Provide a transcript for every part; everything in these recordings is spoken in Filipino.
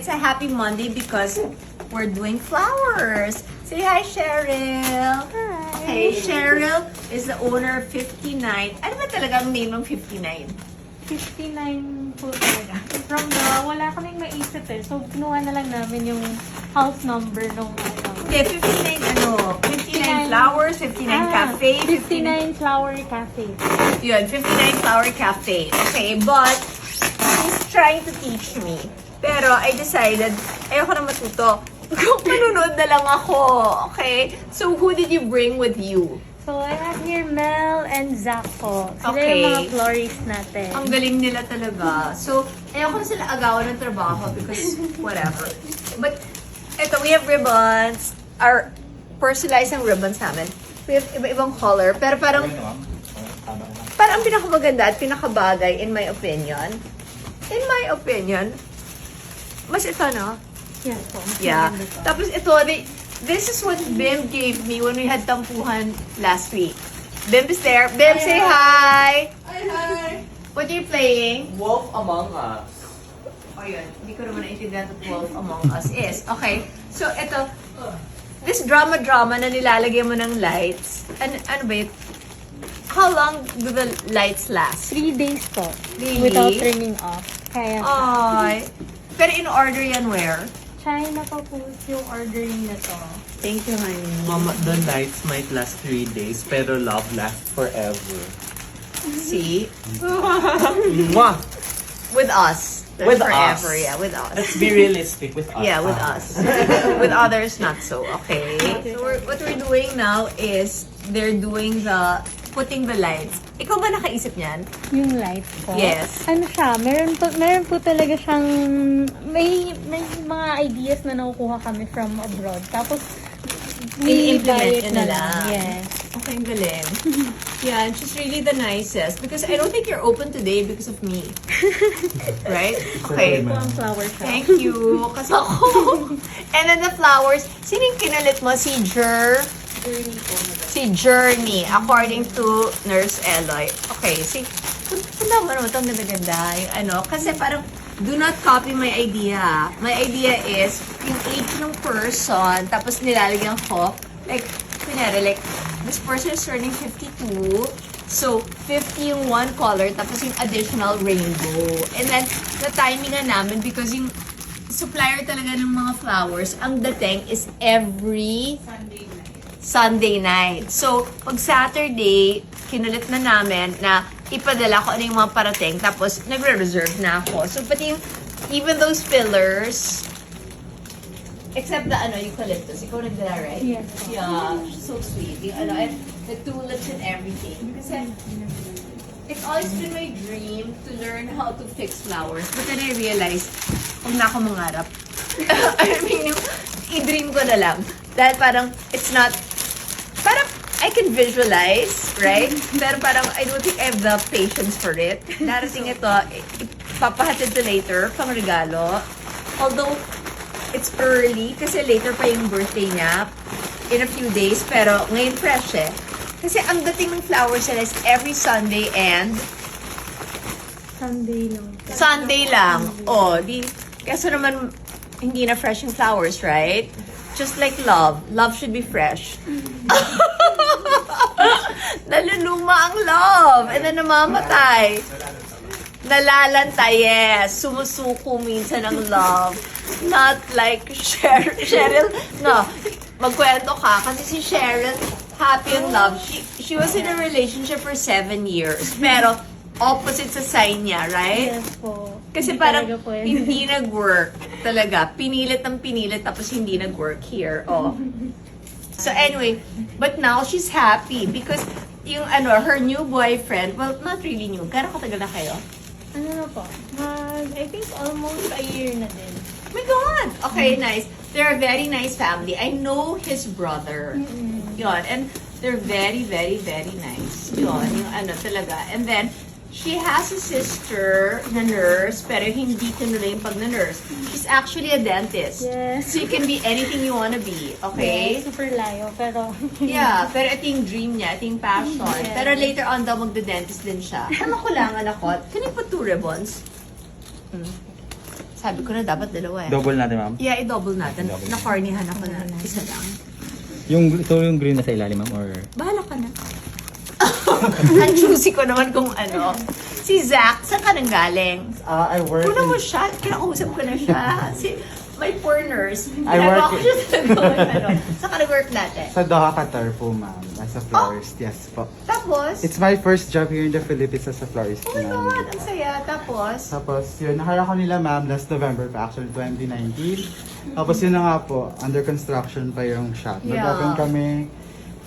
it's a happy Monday because we're doing flowers. Say hi, Cheryl. Hi. Okay, Cheryl is the owner of 59. Ano ba talaga ang name ng 59? 59 po talaga. From the, wala kaming maisip eh. So, kinuha na lang namin yung house number nung ano. Okay, 59 flowers, 59 cafe. 59 Flower Cafe. Yun, 59 Flower Cafe. Okay, but he's trying to teach me. Pero I decided, ayoko na matuto. Manunod na lang ako. Okay? So, who did you bring with you? So, I have here Mel and Zach po. Sila Okay. yung mga florists natin. Ang galing nila talaga. So, ayoko na sila agawan ng trabaho because whatever. But, eto, we have ribbons. Our personalized ang ribbons namin. We have iba-ibang color. Pero parang ang pinakamaganda at pinakabagay, in my opinion, mas ito, no? Yes po. Yeah. Tapos ito, this is what Bim gave me when we had tampuhan last week. Bim is there. Bim, say hi! Hi! What are you playing? Wolf Among Us. Oh, yun. Hindi ko naman naintindihan what Wolf Among Us is. Okay. So, ito. This drama na nilalagay mo ng lights. Ano ba yun? How long do the lights last? 3 days po. Really? Without turning off. Kaya Ay. Pero in order yan where? China pa po yung ordering na to. Thank you, honey. Mama, the nights might last 3 days, pero love lasts forever. See? Mwah! With us. With forever. us. Yeah, with us. Let's be realistic with us. Yeah, with us. With others, not so. Okay. So what we're doing now is they're doing putting the lights. Ikaw ba nakaisip niyan? Yung lights po. Yes. Ano siya, meron po talaga siyang, may mga ideas na nakukuha kami from abroad. Tapos, I-implement buy it nyo na lang. Yes. Okay, ang galing. Yeah, and she's really the nicest. Because I don't think you're open today because of me. Right? Okay. Ito ang flower shop. Thank you. Kasi ako. And then the flowers. Sino yung kinalit mo? Si Journey, according to Nurse Eloy. Okay, punta mo naman itong ganda-ganda. Yung ano, kasi parang, do not copy my idea. My idea is, yung age ng person, tapos nilalagyan ko, like, kunyari, like, this person is turning 52, so, 50 yung one color, tapos yung additional rainbow. And then, na-timing na namin because yung supplier talaga ng mga flowers, ang dating is every Sunday night. So, pag Saturday, kinulit na namin na ipadala ko ano yung mga parating. Tapos, nagre-reserve na ako. So, pati yung, even those fillers, except the eucalyptus. Ikaw nagdala, right? Yes. Yeah, so sweet. Yung and the tulips and everything. Kasi, it's always been my dream to learn how to fix flowers. But then I realized, huwag na ako mangarap. I mean, i-dream ko na lang. Dahil parang, it's not, parang, I can visualize, right? Pero parang, I don't think I have the patience for it. Darating ito, ipapahatid to later, pang regalo. Although, it's early, kasi later pa yung birthday niya, in a few days, pero ngayon fresh eh. Kasi ang dating ng flowers nila is every Sunday and Sunday lang. Oh, kaso naman, hindi na fresh yung flowers, right? Just like love. Love should be fresh. Naluluma ang love. And then namamatay. Nalalantay, yes. Sumusuko minsan ang love. Not like Cheryl. No. Magkwento ka. Kasi si Cheryl, happy in love. She was in a relationship for 7 years. Pero, opposite sa sign niya, right? Yes po. Kasi Hindi parang talaga pwede. hindi nag-work talaga. Pinilit ng pinilit tapos hindi nag-work here. Oh. So anyway, but now she's happy because yung her new boyfriend, well, not really new. Gano'ng katagal na kayo? Ano na po? I think almost a year na din. Oh my God! Okay, nice. They're a very nice family. I know his brother. Yun. And they're very, very, very nice. Yun. Yung talaga. And then, she has a sister na nurse, pero hindi tinuloy yung pag-nurse. She's actually a dentist. Yes. So you can be anything you wanna be, okay? Yes, super layo, pero... Yeah, pero ito yung dream niya, ito yung passion. Yes. Pero later on daw magde-dentist din siya. Ano ko lang, anak ko? Can you put 2 ribbons? Sabi ko na dapat dalawa eh. Double natin, ma'am. Yeah, i-double natin. Double. Na-cornyhan ako na isa lang. Ito yung green na sa ilalim, ma'am, or... Bahala ka na. Ang choosy ko naman kung ano. Si Zach, saan ka nang galing? I work Kuna mo siya, kinausap ko na siya. My poor nurse. I Ginagawa work ko siya sa gawin, ano. Saan ka nag-work natin? sa Doha, Qatar po, ma'am. As a florist, yes po. Tapos, It's my first job here in the Philippines as a florist. oh my God, ang saya. Tapos, Tapos yun, nakala ko nila ma'am last November pa, actually 2019. Tapos yun na nga po, under construction pa yung shop. Yeah. Nag-open kami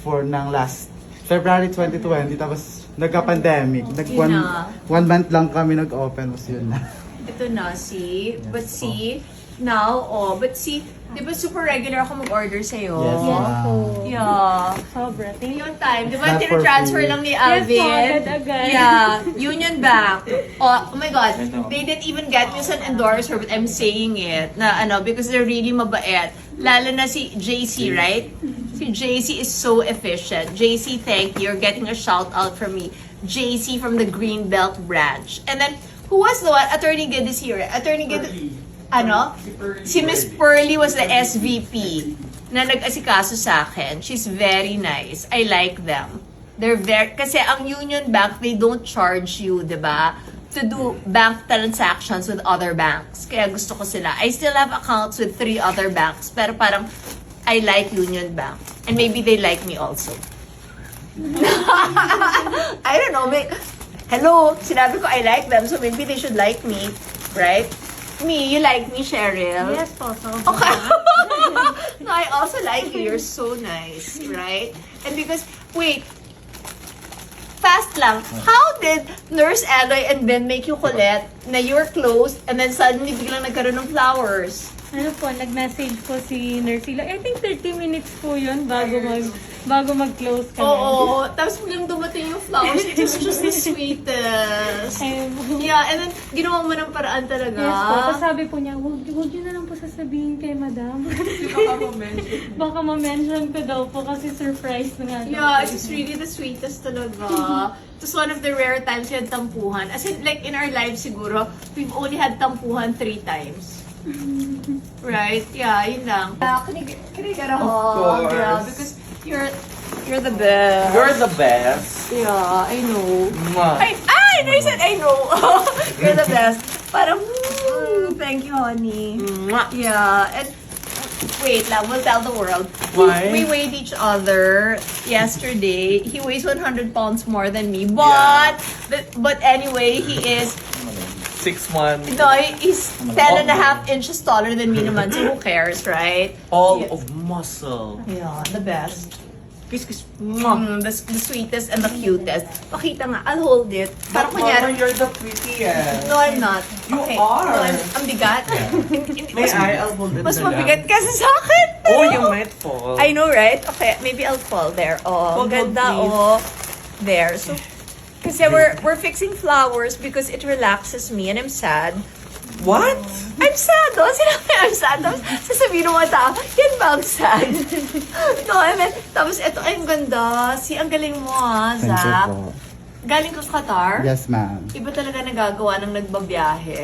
ng last February 2020, tapos nagka-pandemic. Yun na. One month lang kami nag-open, tapos yun na. ito na, see? But see, now, but see, di ba super regular ako mag-order sa'yo? Yes, Yes ma'am. po. Yeah. Sobra. Thank you. Yung time, di ba, Not for tinatransfer free. lang ni Yes, Alvin? po, agad-agad. Yeah, Union Bank. Oh my God, they didn't even get me an endorser, but I'm saying it, na ano, because they're really mabait. Lalo na si JC, right? Si JC is so efficient. JC, thank you. You're getting a shout out from me. JC from the Greenbelt branch. And then, who was the one? Attorney Gid is here. Attorney Gid, ano? Si Miss Pearly was the SVP na nag-asikaso sa akin. She's very nice. I like them. They're very, kasi ang Union Bank, they don't charge you, di ba? To do bank transactions with other banks. Kaya gusto ko sila. I still have accounts with 3 other banks. Pero parang, I like Union Bank. And maybe they like me also. I don't know. Hello, sinabi ko I like them, so maybe they should like me. Right? Me, you like me, Cheryl? Yes po, sobra. Okay. No, I also like you. You're so nice, right? And because, wait, fast lang. How did Nurse Eloy and Ben make you kulit na you're closed and then suddenly biglang nagkaroon ng flowers? Ano po, nag-message po si Nurse Eloy. I think 30 minutes po yun bago mag-close kami. Oo. Tapos biglang dumating yung flowers. It was just the sweetest. Yeah, and then ginawa mo ng paraan talaga. Yes po. Tapos sabi po niya, huwag yun na lang po sasabihin kay madam. Baka ma-mention ko daw po kasi surprise na nga. daw Yeah, po. it's really the sweetest talaga. It was one of the rare times we had tampuhan. As in, like, in our lives siguro, we've only had tampuhan 3 times. Right? Yeah, yun lang. Can I get a hug? course. Yeah, because you're the best. You're the best. Yeah, I know. Mwah. I said I know. You're the best. Parang, thank you, honey. Mwah. Yeah, and wait lang, we'll tell the world. Why? We weighed each other yesterday. He weighs 100 pounds more than me, but anyway, he is 6'1". no, he's 10 and a half inches taller than me naman, so who cares, right? All Yeah. of muscle. Yeah, the best. Kiss, kiss. Mwah. The sweetest and the cutest. Pakita nga, I'll hold it. Parang Mama, kunyari, you're the prettiest. no, I'm not. You Okay. are. No, ang bigat. May I? I'll hold it Mas na lang. mabigat kasi sa akin. Oh, you might fall. I know, right? Okay, maybe I'll fall there. Oh, Hold, ganda, please. oh. There. So, kasi we're fixing flowers because it relaxes me and I'm sad. What? I'm sad, no? Sinabi I'm sad. Tapos sasabihin ng mga tao, yan ba ang sad? No, I mean, tapos ito, ay, ang ganda. See, ang galing mo, Thank you Zach. po. Galing ka Qatar? Yes, ma'am. Iba talaga nagagawa ng nagbabiyahe.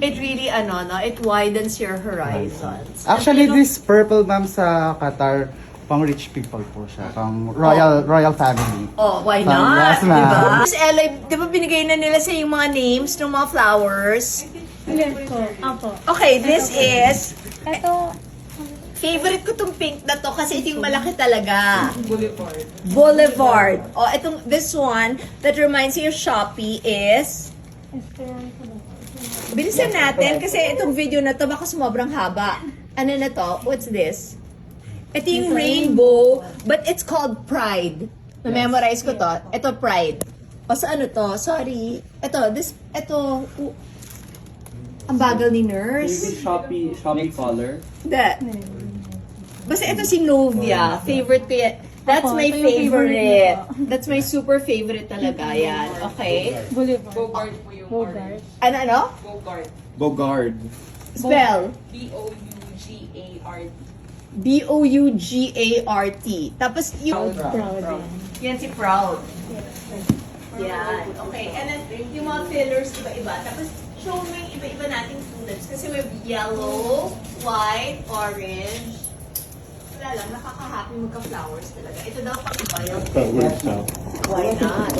It really, it widens your horizons. Actually, And, this purple ma'am sa Qatar, pang rich people po siya. Pang royal family. Oh, why Yes, not? ma'am. Diba? Miss Eloy, di ba binigay na nila sa yung mga names ng mga flowers? Yes po. Apo. Okay, this is, Ito, favorite ko tong pink na to kasi ito yung malaki talaga. Boulevard. Oh, this one that reminds me of Shopee is, bilisan natin kasi itong video na to baka sumobrang haba. Ano na to? What's this? Ito yung rainbow, but it's called Pride. Na-memorize ko to. Ito, Pride. O sa ano to? Sorry. Ito, ang bagal ni nurse. Shopee color. That. Basta ito si Novia. Favorite ko yan. That's Ako, my ito yung favorite favorite. niya. That's my super favorite talaga. Yan. Okay? Boulevard. Ano? Bogard. Spell. Bougart. Bougart. Tapos yung... Proud. Yan si Proud. Yan. Okay. And then, yung mga fillers, iba-iba. Tapos, show mo yung iba-iba nating tulips. Kasi we have yellow, white, orange. Wala lang, nakaka-happy magka-flowers talaga. Ito daw pang royal. Why not?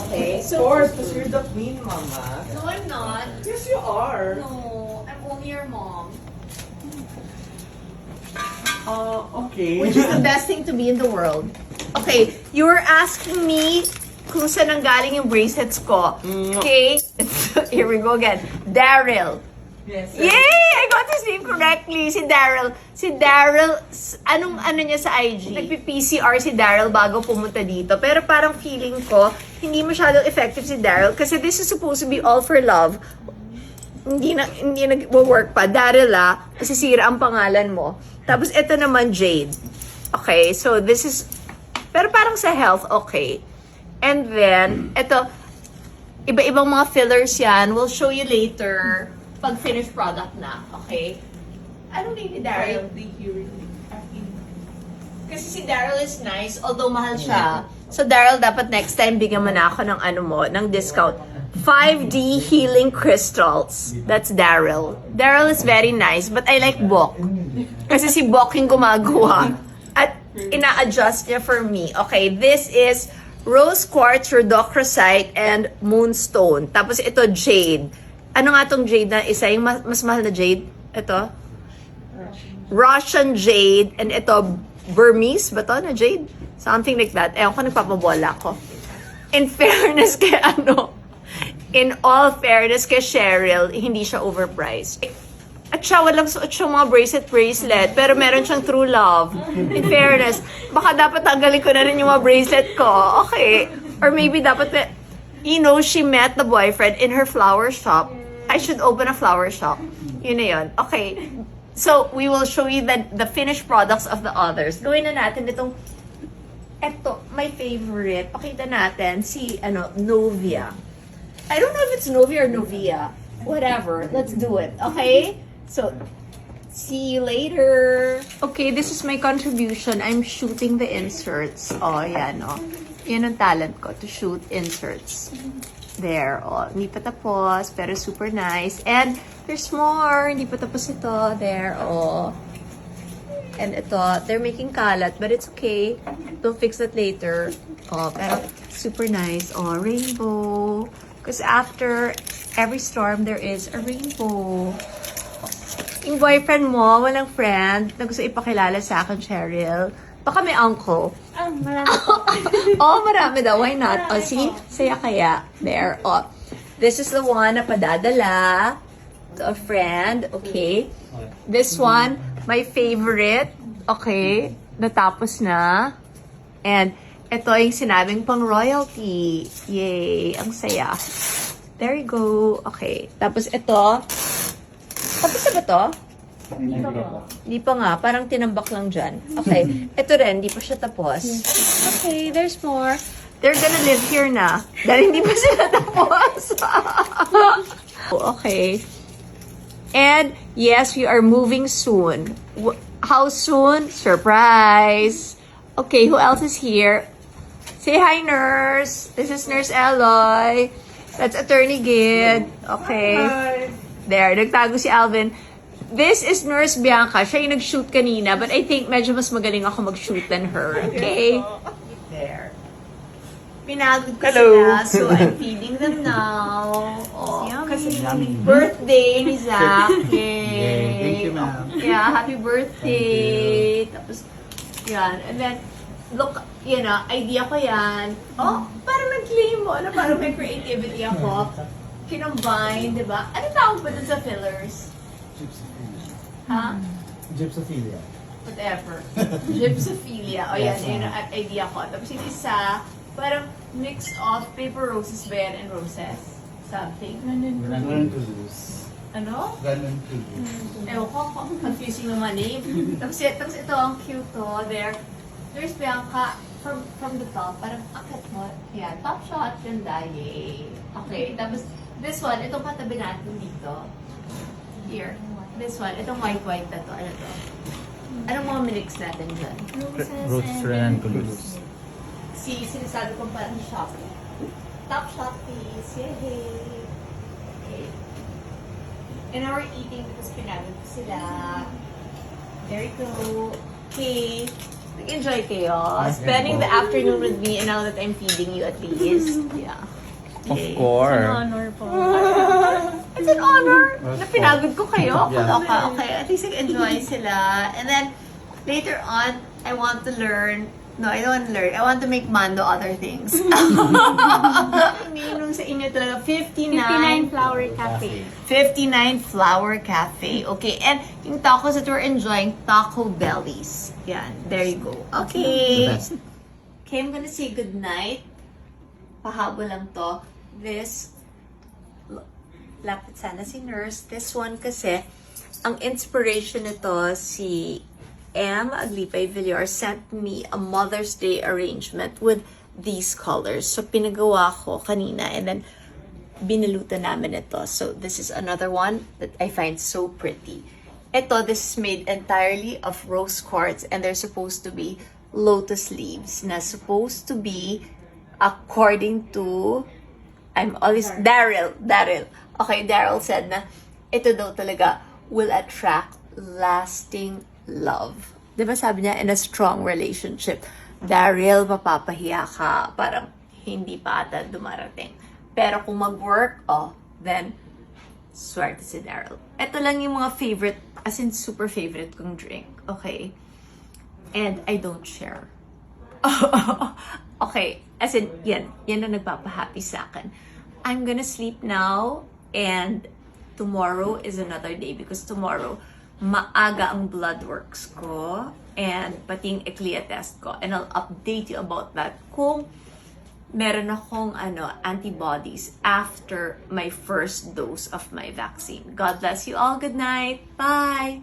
Okay, Of so... course, because you're the queen, Mama. No, I'm not. Yes, you are. No, I'm only your mom. Okay. Which is the best thing to be in the world. Okay, you were asking me kung saan ang galing yung bracelets ko. Okay? Here we go again. Daryl. Yes. Yay! I got his name correctly. Si Daryl. Si Daryl, anong ano niya sa IG? Nagpi-PCR si Daryl bago pumunta dito. Pero parang feeling ko, hindi masyadong effective si Daryl kasi this is supposed to be all for love. Hindi nag-work pa. Daryl masisira ang pangalan mo. Tapos ito naman Jade. Okay, so this is, pero parang sa health, okay. And then, ito, iba-ibang mga fillers yan. We'll show you later pag finished product na. Okay? Anong name ni Daryl? Kasi si Daryl is nice, although mahal siya. So Daryl, dapat next time bigyan mo na ako ng ano mo, ng discount. 5D Healing Crystals. That's Daryl. Daryl is very nice, but I like Bok. Kasi si Bok yung gumagawa. At ina-adjust niya for me. Okay, this is Rose Quartz, Rhodochrosite, and Moonstone. Tapos ito, Jade. Ano nga tong Jade na isa? Yung mas mahal na Jade? Ito? Russian Jade. And ito, Burmese ba to na Jade? Something like that. Ewan ko, nagpapabola ko. In fairness kay in all fairness kay Cheryl, hindi siya overpriced. At siya, walang suot siyang mga bracelet, pero meron siyang true love. In fairness, baka dapat tanggalin ko na rin yung mga bracelet ko. Okay. Or maybe dapat, she met the boyfriend in her flower shop. I should open a flower shop. Yun na yun. Okay. So, we will show you the finished products of the others. Gawin na natin itong, eto, my favorite. Pakita natin si, Novia. I don't know if it's Novia or Novia. Whatever. Let's do it. Okay? So, see you later. Okay, this is my contribution. I'm shooting the inserts. Oh, yan, oh. Yan ang talent ko, to shoot inserts. There, oh. Hindi pa tapos, pero super nice. And there's more. Hindi pa tapos ito. There, oh. And ito, they're making kalat, but it's okay. Don't fix that later. Oh, pero super nice. Oh, rainbow. Because after every storm, there is a rainbow. Yung boyfriend mo, walang friend, na gusto ipakilala sa akin, Cheryl. Baka may uncle. Marami. Oh, marami daw. Why not? Oh, see? Saya kaya. There. Oh. This is the one na padadala to a friend. Okay. This one, my favorite. Okay. Natapos na. And ito yung sinabing pang royalty. Yay. Ang saya. There you go. Okay. Tapos ito. Tapos na ba to? Hindi pa nga. Parang tinambak lang dyan. Okay. Ito rin. Hindi pa siya tapos. Okay. There's more. They're gonna live here na. Dahil hindi pa sila tapos. Okay. And yes, we are moving soon. How soon? Surprise. Okay. Who else is here? Say hi, nurse. This is Nurse Eloy. That's Attorney Gid. Okay. Hi. There, nagtago si Alvin. This is Nurse Bianca. Siya yung nag-shoot kanina, but I think medyo mas magaling ako mag-shoot than her. Okay? There. Pinagod ko sila, so I'm feeding them now. Oh, kasi birthday ni Zach. Yay! Thank you, ma'am. Yeah, happy birthday. Tapos, yan. And then, look, idea ko yan. Oh, parang nag-claim mo. Parang may creativity ako. Kinombine, di ba? Ano tawag ba dun sa fillers? Gypsophilia. Ha? Gypsophilia. Whatever. Gypsophilia. O yan, yun ang idea ko. Tapos yung isa, parang mixed of paper roses ba yan and roses? Something. Learn to lose. Ano? Learn to lose. Ewan ko, confusing naman name. Tapos ito, ang cute to. There's Bianca from the top. Parang akit mo. Yan, top shot, ganda. Yay. Okay, tapos this one, itong katabi natin dito. Here. This one, itong white na to. Ano to? Anong mga minix natin dyan? Roses and Toulouse. Sinasabi kong parang Shopee. Top Shopee. Yay! Okay. And now we're eating because pinagod ko sila. There you go. Okay. Nag-enjoy kayo. Spending the afternoon with me and now that I'm feeding you at least. Yeah. Of Okay. course. An honor po. It's an honor Yes, na pinagod ko kayo. Yeah. Okay. At least nag-enjoy sila. And then, later on, I want to learn. No, I don't want to learn. I want to make Mando other things. Iniinom sa inyo talaga. 59 Flower Cafe. 59 Flower Cafe. Okay, and yung tacos that we're enjoying, Taco Bellies. Yan, there you go. Okay. The best. Okay, I'm gonna say goodnight. Pahabol lang to. This, lapit sana si nurse. This one kasi, ang inspiration nito, si Aglipay Villar sent me a Mother's Day arrangement with these colors. So, pinagawa ko kanina and then binalutan namin ito. So, this is another one that I find so pretty. Ito, this is made entirely of rose quartz and they're supposed to be lotus leaves na supposed to be according to Daryl. Okay, Daryl said na ito daw talaga will attract lasting love. Diba sabi niya, in a strong relationship, Daryl, mapapahiya ka. Parang hindi pa ata dumarating. Pero kung mag-work, then, swerte si Daryl. Ito lang yung mga favorite, as in super favorite kong drink. Okay? And I don't share. Okay, as in, yan ang nagpapahappy sa akin. I'm gonna sleep now, and tomorrow is another day because tomorrow, maaga ang blood works ko and pati yung ECLIA test ko. And I'll update you about that kung meron akong antibodies after my first dose of my vaccine. God bless you all. Good night. Bye!